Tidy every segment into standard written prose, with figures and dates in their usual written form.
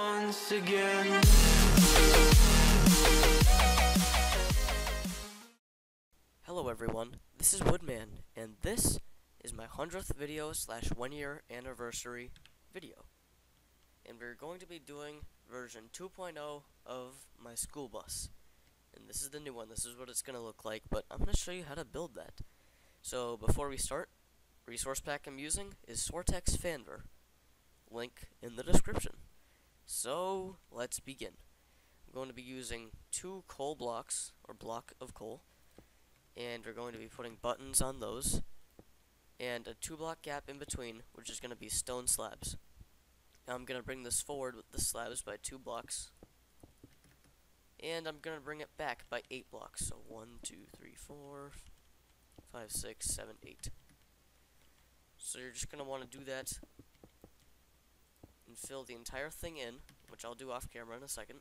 once again. Hello everyone, this is Woodman, and this is my 100th video slash 1 year anniversary video. And we're going to be doing version 2.0 of my school bus. And this is the new one, this is what it's going to look like, but I'm going to show you how to build that. So before we start, resource pack I'm using is Sortex Fanver. Link in the description. So let's begin. I'm going to be using 2 coal blocks, or block of coal, and we're going to be putting buttons on those, and a 2-block gap in between, which is going to be stone slabs. Now I'm going to bring this forward with the slabs by 2 blocks, and I'm going to bring it back by 8 blocks. So 1, 2, 3, 4, 5, 6, 7, 8. So you're just going to want to do that and fill the entire thing in, which I'll do off camera in a second.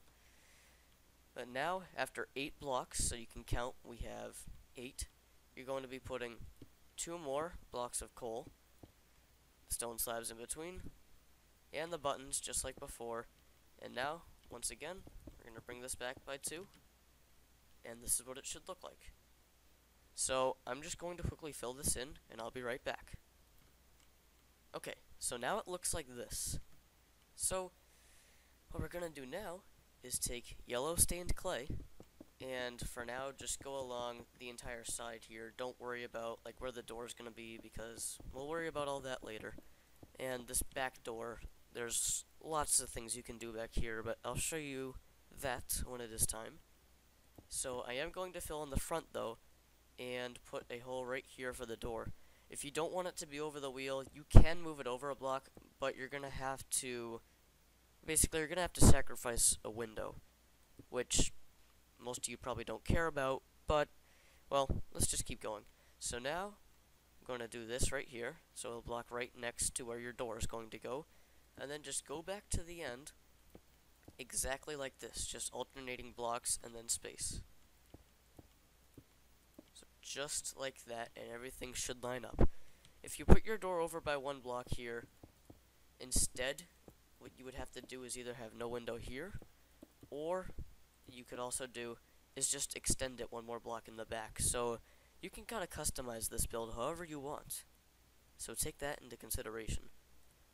But now, after 8 blocks, so you can count, we have 8. You're going to be putting 2 more blocks of coal, stone slabs in between, and the buttons just like before. And now, once again, we're going to bring this back by 2, and this is what it should look like. So I'm just going to quickly fill this in, and I'll be right back. Okay, so now it looks like this. So what we're going to do now is take yellow stained clay, and for now just go along the entire side here. Don't worry about like where the door is going to be, because we'll worry about all that later. And this back door, there's lots of things you can do back here, but I'll show you that when it is time. So I am going to fill in the front though, and put a hole right here for the door. If you don't want it to be over the wheel, you can move it over a block, but you're going to have to, basically you're going to have to sacrifice a window, which most of you probably don't care about, but, well, let's just keep going. So now, I'm going to do this right here, so it'll block right next to where your door is going to go, and then just go back to the end, exactly like this, just alternating blocks and then space. So just like that, and everything should line up. If you put your door over by 1 block here, instead, what you would have to do is either have no window here, or you could also do is just extend it 1 more block in the back. So you can kind of customize this build however you want. So take that into consideration.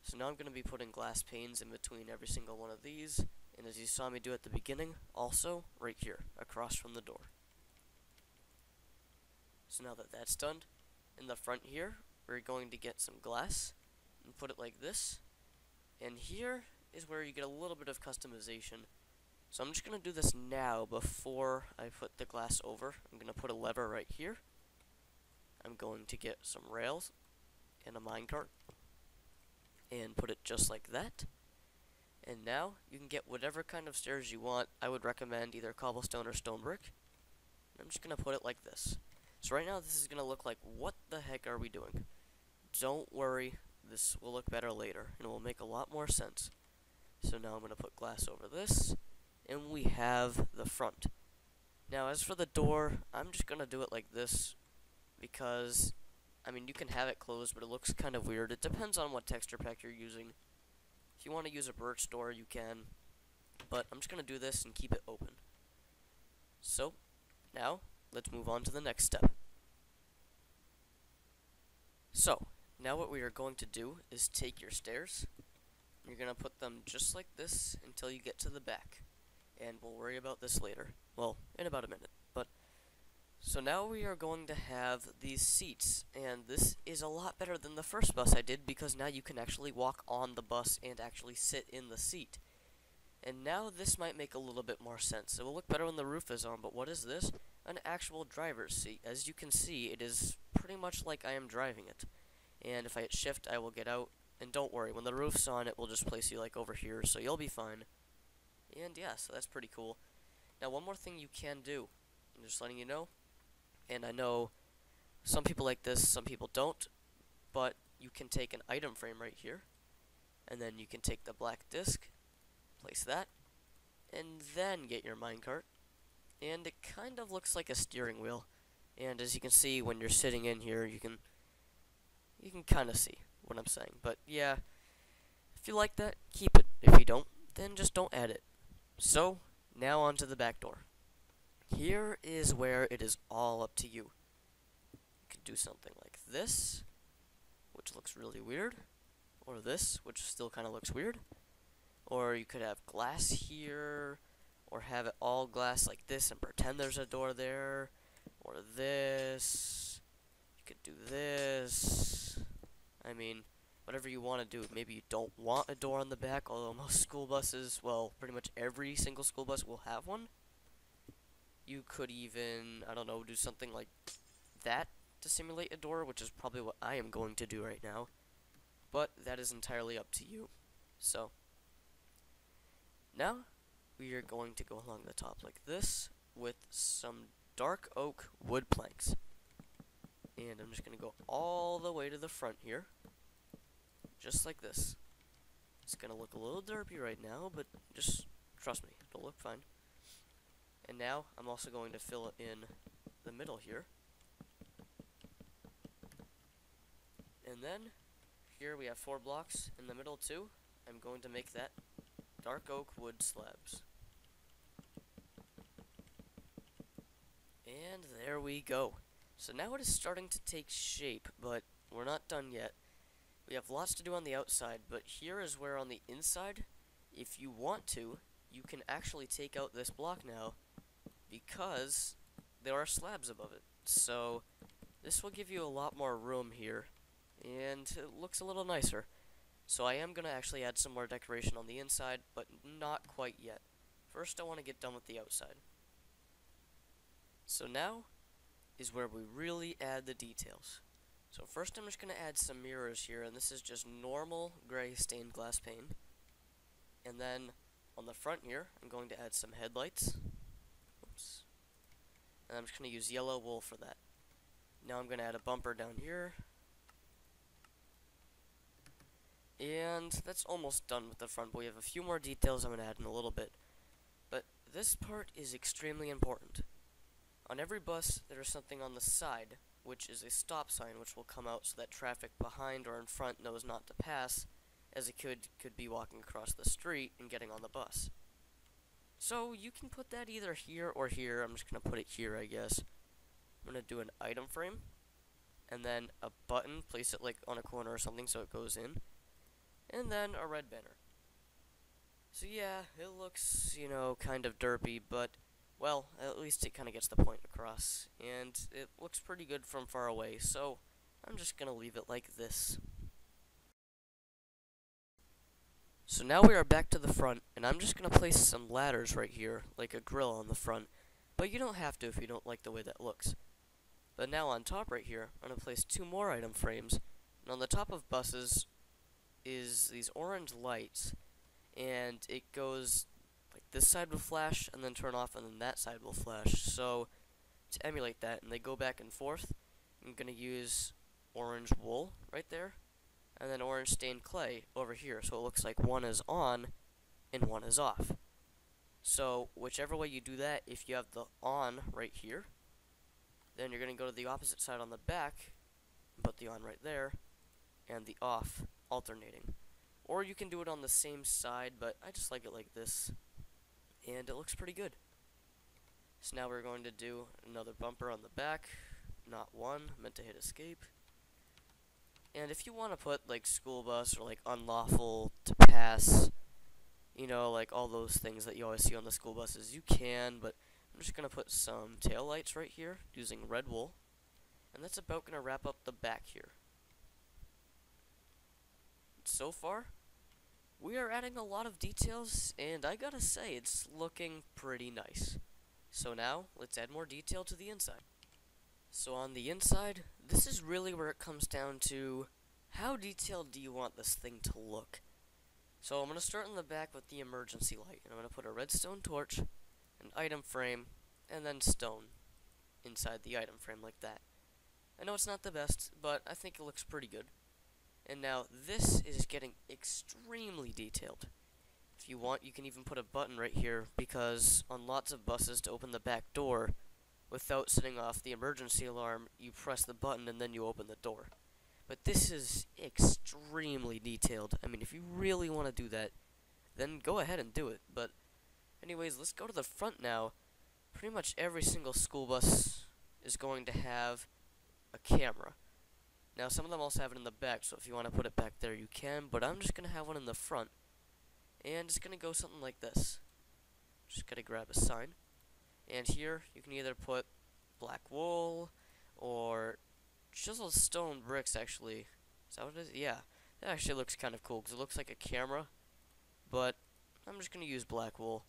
So now I'm going to be putting glass panes in between every single one of these, and as you saw me do at the beginning, also right here, across from the door. So now that that's done, in the front here, we're going to get some glass and put it like this. And here is where you get a little bit of customization. So I'm just going to do this now before I put the glass over. I'm going to put a lever right here. I'm going to get some rails and a minecart and put it just like that. And now you can get whatever kind of stairs you want. I would recommend either cobblestone or stone brick. I'm just going to put it like this. So right now this is going to look like, what the heck are we doing? Don't worry, this will look better later, and it will make a lot more sense. So now I'm going to put glass over this, and we have the front. Now as for the door, I'm just going to do it like this, because, I mean, you can have it closed, but it looks kind of weird. It depends on what texture pack you're using. If you want to use a birch door, you can, but I'm just going to do this and keep it open. So, now, let's move on to the next step. So, now what we are going to do is take your stairs, you're going to put them just like this until you get to the back, and we'll worry about this later, well, in about a minute. But so now we are going to have these seats, and this is a lot better than the first bus I did, because now you can actually walk on the bus and actually sit in the seat. And now this might make a little bit more sense. It will look better when the roof is on, but what is this? An actual driver's seat. As you can see, it is pretty much like I am driving it. And if I hit shift, I will get out. And don't worry, when the roof's on, it will just place you like over here, so you'll be fine. And yeah, so that's pretty cool. Now, one more thing you can do, I'm just letting you know, and I know some people like this, some people don't, but you can take an item frame right here, and then you can take the black disc, place that, and then get your minecart, and it kind of looks like a steering wheel. And as you can see, when you're sitting in here, you can kind of see what I'm saying. But yeah, if you like that, keep it. If you don't, then just don't add it. So, now onto the back door. Here is where it is all up to you. You can do something like this, which looks really weird, or this, which still kind of looks weird, or you could have glass here, or have it all glass like this and pretend there's a door there, or this. You could do this. I mean, whatever you want to do. Maybe you don't want a door on the back, although most school buses, well, pretty much every single school bus will have one. You could even, I don't know, do something like that to simulate a door, which is probably what I am going to do right now. But that is entirely up to you. So, now we are going to go along the top like this with some dark oak wood planks. And I'm just going to go all the way to the front here, just like this. It's going to look a little derpy right now, but just trust me, it'll look fine. And now I'm also going to fill it in the middle here. And then here we have 4 blocks in the middle too. I'm going to make that dark oak wood slabs. And there we go. So now it is starting to take shape, but we're not done yet. We have lots to do on the outside, but here is where on the inside, if you want to, you can actually take out this block now, because there are slabs above it. So this will give you a lot more room here, and it looks a little nicer. So I am going to actually add some more decoration on the inside, but not quite yet. First I want to get done with the outside. So now is where we really add the details. So first I'm just going to add some mirrors here, and this is just normal gray stained glass pane. And then on the front here, I'm going to add some headlights. Oops. And I'm just going to use yellow wool for that. Now I'm going to add a bumper down here. And that's almost done with the front, but we have a few more details I'm going to add in a little bit. But this part is extremely important. On every bus, there is something on the side, which is a stop sign, which will come out so that traffic behind or in front knows not to pass, as it could be walking across the street and getting on the bus. So you can put that either here or here. I'm just going to put it here, I guess. I'm going to do an item frame, and then a button, place it like on a corner or something so it goes in, and then a red banner. So yeah, it looks, you know, kind of derpy, but well, at least it kind of gets the point across, and it looks pretty good from far away, so I'm just going to leave it like this. So now we are back to the front, and I'm just going to place some ladders right here, like a grill on the front, but you don't have to if you don't like the way that looks. But now on top right here, I'm going to place 2 more item frames, and on the top of buses is these orange lights, and it goes like this side will flash and then turn off, and then that side will flash. So to emulate that, and they go back and forth, I'm going to use orange wool right there, and then orange stained clay over here, so it looks like one is on and one is off. So whichever way you do that, if you have the on right here, then you're going to go to the opposite side on the back and put the on right there, and the off alternating. Or you can do it on the same side, but I just like it like this, and it looks pretty good. So now we're going to do another bumper on the back, not one, meant to hit escape. And if you want to put like school bus or like unlawful to pass, you know, like all those things that you always see on the school buses, you can, but I'm just going to put some tail lights right here using red wool, and that's about going to wrap up the back here. So far, we are adding a lot of details, and I gotta say, it's looking pretty nice. So now, let's add more detail to the inside. So on the inside, this is really where it comes down to how detailed do you want this thing to look. So I'm going to start in the back with the emergency light, and I'm going to put a redstone torch, an item frame, and then stone inside the item frame like that. I know it's not the best, but I think it looks pretty good. And now this is getting extremely detailed. If you want, you can even put a button right here, because on lots of buses, to open the back door without setting off the emergency alarm, you press the button and then you open the door. But this is extremely detailed. I mean, if you really want to do that, then go ahead and do it. But anyways, let's go to the front now. Pretty much every single school bus is going to have a camera. Now, some of them also have it in the back, so if you want to put it back there, you can, but I'm just going to have one in the front. And it's going to go something like this. Just got to grab a sign. And here, you can either put black wool, or chiseled stone bricks, actually. Is that what it is? Yeah. That actually looks kind of cool, because it looks like a camera. But I'm just going to use black wool.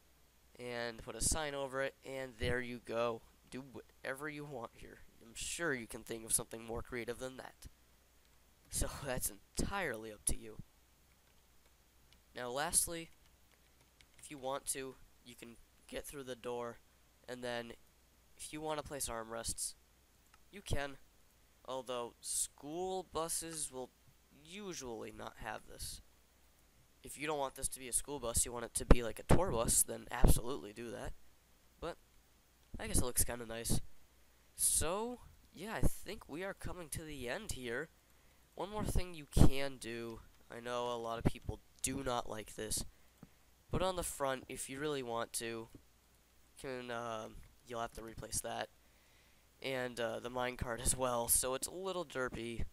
And put a sign over it, and there you go. Do whatever you want here. I'm sure you can think of something more creative than that. So that's entirely up to you. Now lastly, if you want to, you can get through the door, and then if you want to place armrests, you can. Although school buses will usually not have this. If you don't want this to be a school bus, you want it to be like a tour bus, then absolutely do that. But I guess it looks kind of nice. So, yeah, I think we are coming to the end here. One more thing you can do. I know a lot of people do not like this, but on the front, if you really want to, you'll have to replace that. And the minecart as well, so it's a little derpy.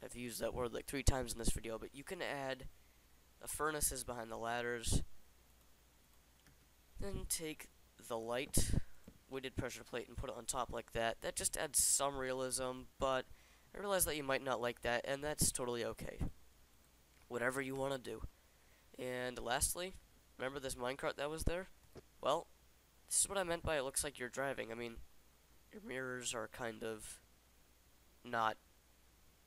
I've used that word like 3 times in this video, but you can add the furnaces behind the ladders. Then take the light weighted pressure plate and put it on top like that. That just adds some realism, but I realize that you might not like that, and that's totally okay. Whatever you want to do. And lastly, remember this minecart that was there? Well, this is what I meant by it looks like you're driving. I mean, your mirrors are kind of not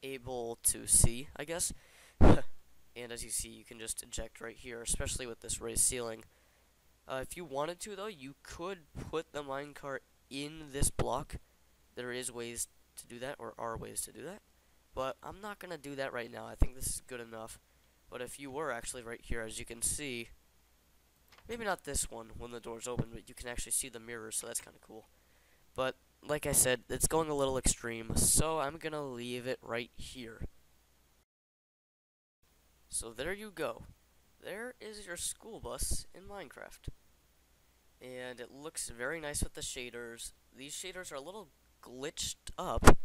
able to see, I guess. And as you see, you can just eject right here, especially with this raised ceiling. If you wanted to, though, you could put the minecart in this block. There is ways to do that, or are ways to do that. But I'm not going to do that right now. I think this is good enough. But if you were actually right here, as you can see, maybe not this one when the door's open, but you can actually see the mirrors, so that's kind of cool. But like I said, it's going a little extreme, so I'm going to leave it right here. So there you go. There is your school bus in Minecraft. And it looks very nice with the shaders. These shaders are a little glitched up,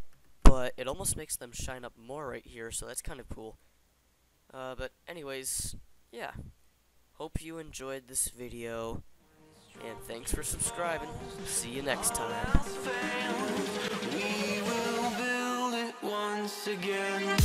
but it almost makes them shine up more right here, so that's kind of cool. But anyways, yeah. Hope you enjoyed this video, and thanks for subscribing. See you next time. We will build it once again.